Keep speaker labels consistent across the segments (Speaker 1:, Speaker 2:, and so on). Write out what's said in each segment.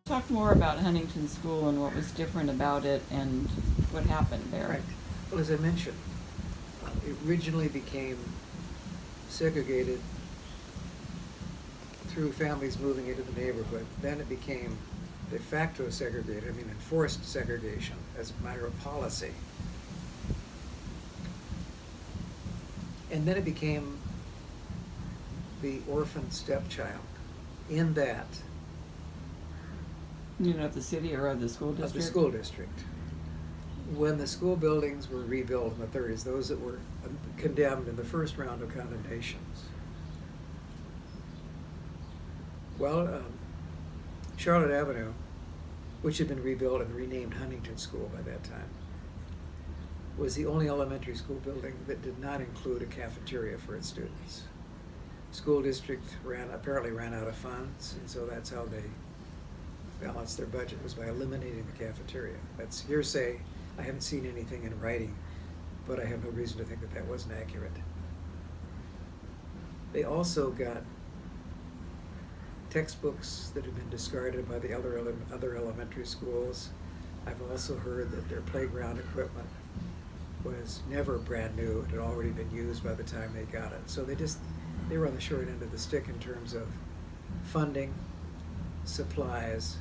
Speaker 1: Talk more about Huntington School and what was different about it and what happened there.
Speaker 2: Right. Well, as I mentioned, it originally became segregated through families moving into the neighborhood. Then it became de facto segregated, enforced segregation as a matter of policy. And then it became the orphan stepchild in that
Speaker 1: Of the city or of the school district?
Speaker 2: of the school district. When the school buildings were rebuilt in the 30s, those that were condemned in the first round of condemnations, Charlotte Avenue, which had been rebuilt and renamed Huntington School by that time, was the only elementary school building that did not include a cafeteria for its students. School district apparently ran out of funds, and so that's how they balanced their budget, was by eliminating the cafeteria. That's hearsay. I haven't seen anything in writing, but I have no reason to think that that wasn't accurate. They also got textbooks that had been discarded by the other elementary schools. I've also heard that their playground equipment was never brand new. It had already been used by the time they got it. So they were on the short end of the stick in terms of funding, supplies,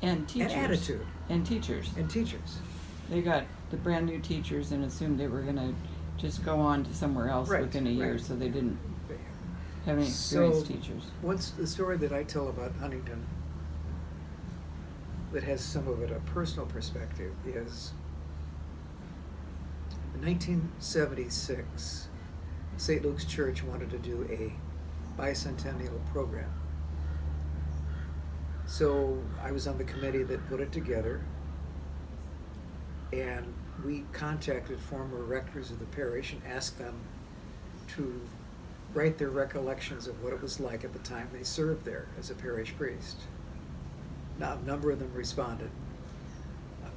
Speaker 1: And teachers.
Speaker 2: and attitude.
Speaker 1: And teachers.
Speaker 2: And teachers.
Speaker 1: They got the brand new teachers and assumed they were going to just go on to somewhere else
Speaker 2: Right,
Speaker 1: within a year,
Speaker 2: right.
Speaker 1: so they didn't have any experienced teachers.
Speaker 2: Once the story that I tell about Huntington that has some of it a personal perspective is in 1976, St. Luke's Church wanted to do a bicentennial program. So I was on the committee that put it together, and we contacted former rectors of the parish and asked them to write their recollections of what it was like at the time they served there as a parish priest. Now, a number of them responded.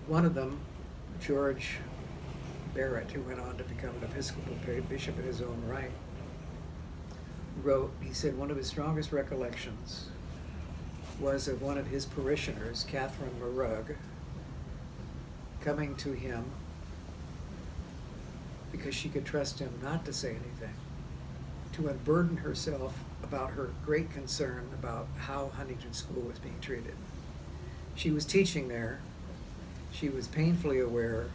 Speaker 2: One of them, George Barrett, who went on to become an Episcopal bishop in his own right, wrote, he said one of his strongest recollections was of one of his parishioners, Catherine Marug, coming to him because she could trust him not to say anything, to unburden herself about her great concern about how Huntington School was being treated. She was teaching there. She was painfully aware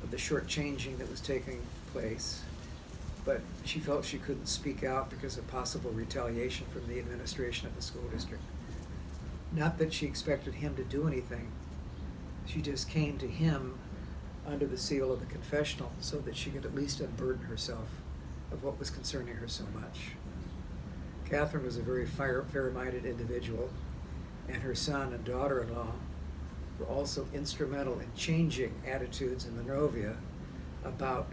Speaker 2: of the shortchanging that was taking place, but she felt she couldn't speak out because of possible retaliation from the administration of the school district. Not that she expected him to do anything. She just came to him under the seal of the confessional so that she could at least unburden herself of what was concerning her so much. Catherine was a very fair-minded individual, and her son and daughter-in-law were also instrumental in changing attitudes in Monrovia about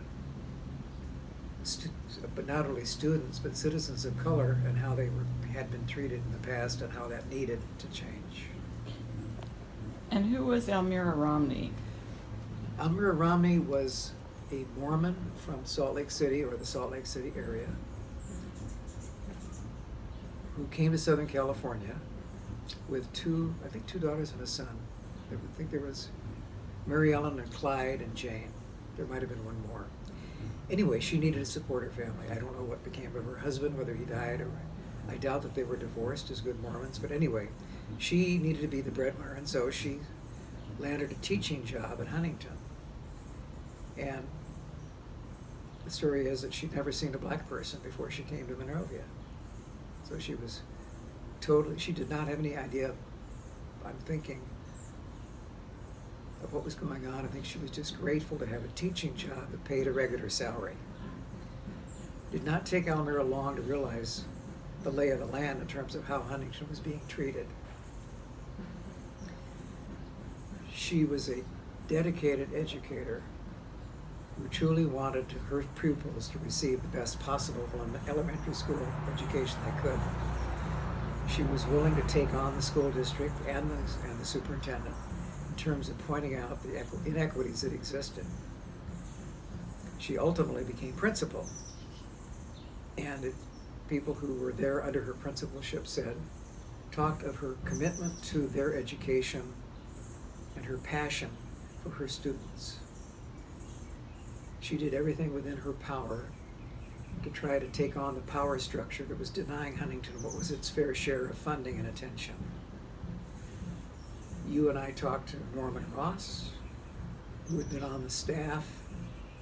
Speaker 2: but not only students, but citizens of color, and how they had been treated in the past and how that needed to change.
Speaker 1: And who was Elmira Romney?
Speaker 2: Elmira Romney was a Mormon from Salt Lake City, or the Salt Lake City area, who came to Southern California with two daughters and a son. I think there was Mary Ellen and Clyde and Jane. There might have been one more. Anyway, she needed to support her family. I don't know what became of her husband, whether he died, or I doubt that they were divorced as good Mormons. But anyway, she needed to be the breadwinner, and so she landed a teaching job at Huntington. And the story is that she'd never seen a black person before she came to Monrovia. So she did not have any idea, I'm thinking, of what was going on. I think she was just grateful to have a teaching job that paid a regular salary. Did not take Elmira long to realize the lay of the land in terms of how Huntington was being treated. She was a dedicated educator who truly wanted her pupils to receive the best possible elementary school education they could. She was willing to take on the school district and the superintendent in terms of pointing out the inequities that existed. She ultimately became principal, and people who were there under her principalship said, talked of her commitment to their education and her passion for her students. She did everything within her power to try to take on the power structure that was denying Huntington what was its fair share of funding and attention. You and I talked to Norman Ross, who had been on the staff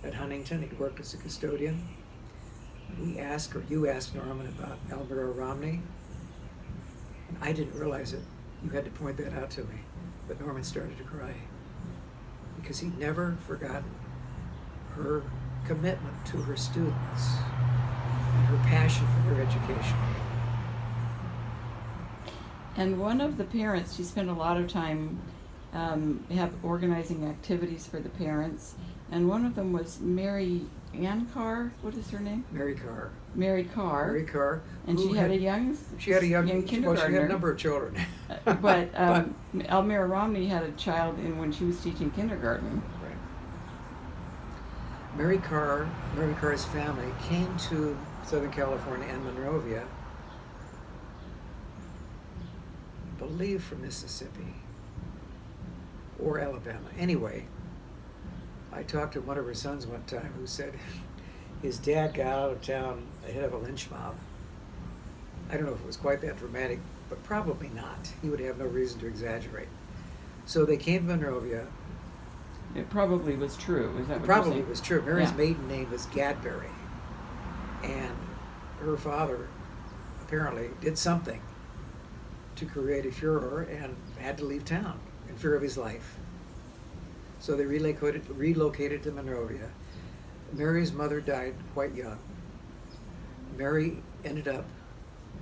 Speaker 2: at Huntington. He'd worked as a custodian. You asked Norman about Elmira Romney, and I didn't realize it. You had to point that out to me. But Norman started to cry because he'd never forgotten her commitment to her students and her passion for their education.
Speaker 1: And one of the parents, she spent a lot of time organizing activities for the parents, and one of them was Mary Ann Carr. What is her name?
Speaker 2: Mary Carr.
Speaker 1: Mary Carr.
Speaker 2: Mary Carr.
Speaker 1: And she had a young kindergartner.
Speaker 2: Well, she had a number of children.
Speaker 1: But Elmira Romney had a child when she was teaching kindergarten.
Speaker 2: Right. Mary Carr's family came to Southern California and Monrovia, I believe from Mississippi or Alabama. Anyway, I talked to one of her sons one time who said his dad got out of town ahead of a lynch mob. I don't know if it was quite that dramatic, but probably not. He would have no reason to exaggerate. So they came to Monrovia.
Speaker 1: It probably was true. Is that what you're
Speaker 2: Probably
Speaker 1: saying?
Speaker 2: was true. Mary's
Speaker 1: Yeah.
Speaker 2: maiden name was Gadberry. And her father apparently did something to create a furor and had to leave town in fear of his life. So they relocated to Monrovia. Mary's mother died quite young. Mary ended up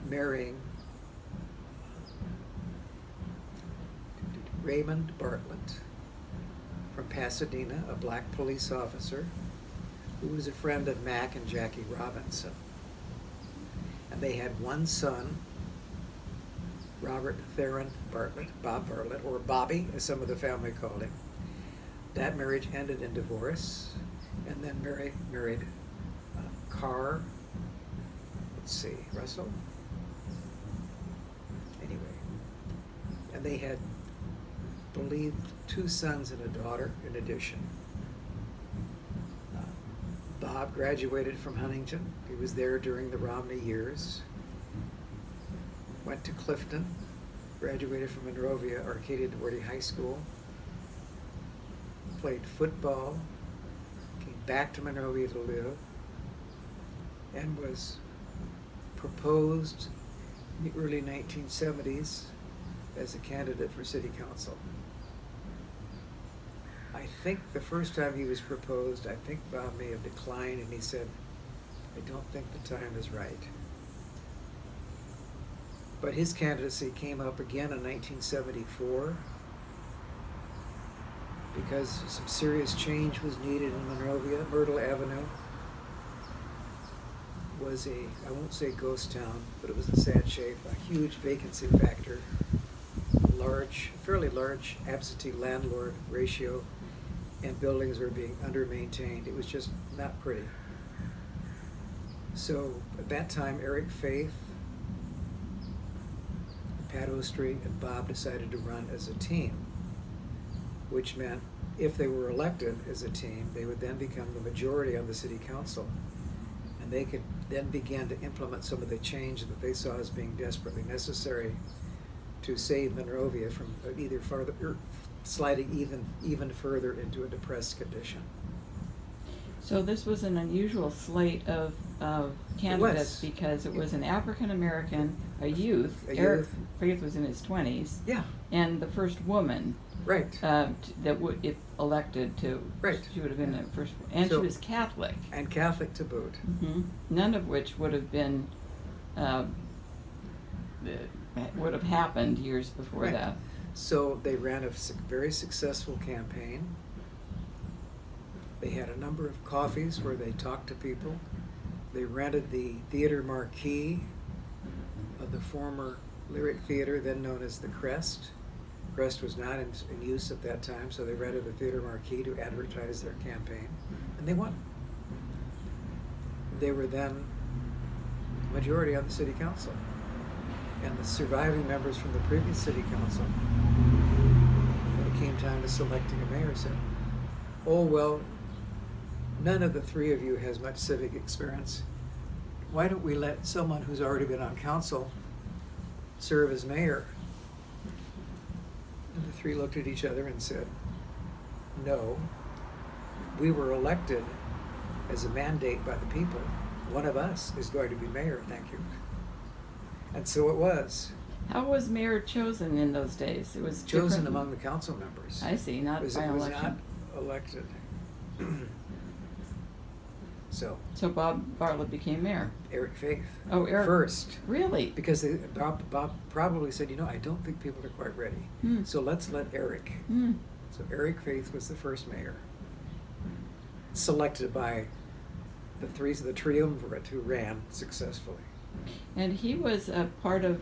Speaker 2: marrying Raymond Bartlett from Pasadena, a black police officer who was a friend of Mac and Jackie Robinson. And they had one son, Robert Theron Bartlett, Bob Bartlett, or Bobby, as some of the family called him. That marriage ended in divorce, and then Mary married Carr, Russell? Anyway, and they had, believed, 2 sons and a daughter in addition. Bob graduated from Huntington. He was there during the Romney years. Went to Clifton, graduated from Monrovia Arcadia Duarte High School, played football, came back to Monrovia to live, and was proposed in the early 1970s as a candidate for city council. I think the first time he was proposed, I think Bob may have declined, and he said, "I don't think the time is right." But his candidacy came up again in 1974 because some serious change was needed in Monrovia. Myrtle Avenue was I won't say ghost town, but it was in sad shape, a huge vacancy factor, fairly large absentee landlord ratio, and buildings were being under-maintained. It was just not pretty. So at that time, Eric Faith, Pat Ostry, and Bob decided to run as a team, which meant if they were elected as a team, they would then become the majority on the city council, and they could then begin to implement some of the change that they saw as being desperately necessary to save Monrovia from either sliding even further into a depressed condition.
Speaker 1: So this was an unusual slate of candidates because it was an African American, a youth. Eric Faith was in his 20s.
Speaker 2: Yeah.
Speaker 1: And the first woman.
Speaker 2: Right.
Speaker 1: That would, if elected to,
Speaker 2: right.
Speaker 1: She would have been the first. And so, she was Catholic.
Speaker 2: And Catholic to boot.
Speaker 1: Mm-hmm. None of which would have been would have happened years before
Speaker 2: right.
Speaker 1: that.
Speaker 2: So they ran a very successful campaign. They had a number of coffees where they talked to people. They rented the theater marquee of the former Lyric Theater, then known as the Crest. Crest was not in use at that time, so they rented the theater marquee to advertise their campaign, and they won. They were then majority on the city council. And surviving members from the previous city council, when it came time to selecting a mayor, said, "Oh, well, none of the three of you has much civic experience. Why don't we let someone who's already been on council serve as mayor?" And the three looked at each other and said, "No, we were elected as a mandate by the people. One of us is going to be mayor, thank you." And so it was.
Speaker 1: How was mayor chosen in those days? It was
Speaker 2: Chosen
Speaker 1: different.
Speaker 2: among the council members.
Speaker 1: I see, not
Speaker 2: It was,
Speaker 1: by
Speaker 2: it was
Speaker 1: election.
Speaker 2: not elected. So,
Speaker 1: So Bob Bartlett became mayor.
Speaker 2: Eric Faith.
Speaker 1: Oh, Eric.
Speaker 2: First.
Speaker 1: Really?
Speaker 2: Because Bob probably said, I don't think people are quite ready. So let's let Eric. So Eric Faith was the first mayor, selected by the triumvirate who ran successfully.
Speaker 1: And he was a part of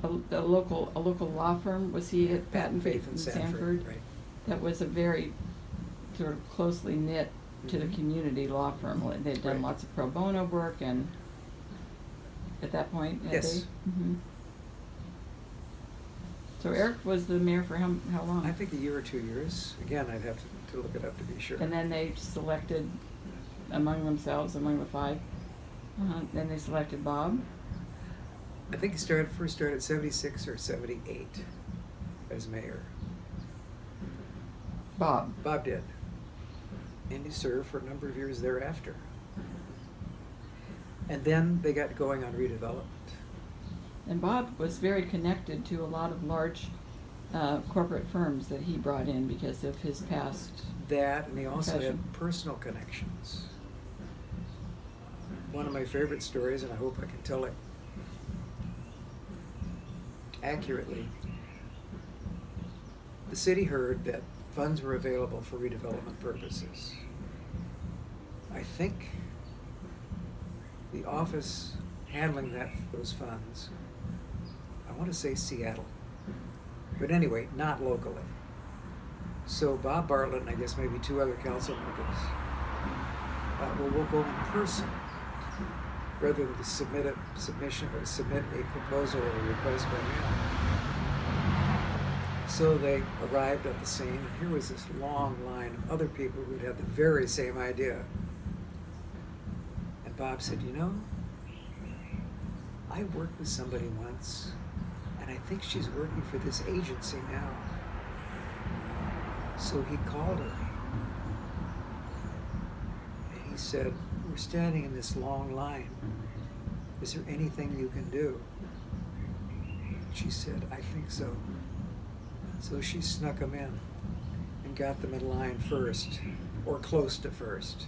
Speaker 1: a local law firm. Was he at Patton Faith in Sanford?
Speaker 2: Right.
Speaker 1: That was a very sort of closely knit to the community law firm. They'd done
Speaker 2: Right.
Speaker 1: lots of pro bono work, and at that point, had
Speaker 2: Yes.
Speaker 1: they? So Eric was the mayor for how long?
Speaker 2: I think a year or 2 years. Again, I'd have to look it up to be sure.
Speaker 1: And then they selected among themselves, among the five. Then they selected Bob.
Speaker 2: I think he first started 76 or 78 as mayor.
Speaker 1: Bob.
Speaker 2: Bob did. And he served for a number of years thereafter. And then they got going on redevelopment.
Speaker 1: And Bob was very connected to a lot of large corporate firms that he brought in because of his past.
Speaker 2: That, and he also
Speaker 1: profession.
Speaker 2: had personal connections. One of my favorite stories, and I hope I can tell it accurately. The city heard that funds were available for redevelopment purposes. I think the office handling those funds, I want to say Seattle, but anyway, not locally. So Bob Bartlett and I guess maybe two other council members, we'll go in person rather than to submit a proposal or a request by mail. So they arrived at the scene, and here was this long line of other people who'd had the very same idea. And Bob said, I worked with somebody once, and I think she's working for this agency now. So he called her, and he said, "We're standing in this long line. Is there anything you can do?" She said, "I think so." So she snuck them in and got them in line first, or close to first.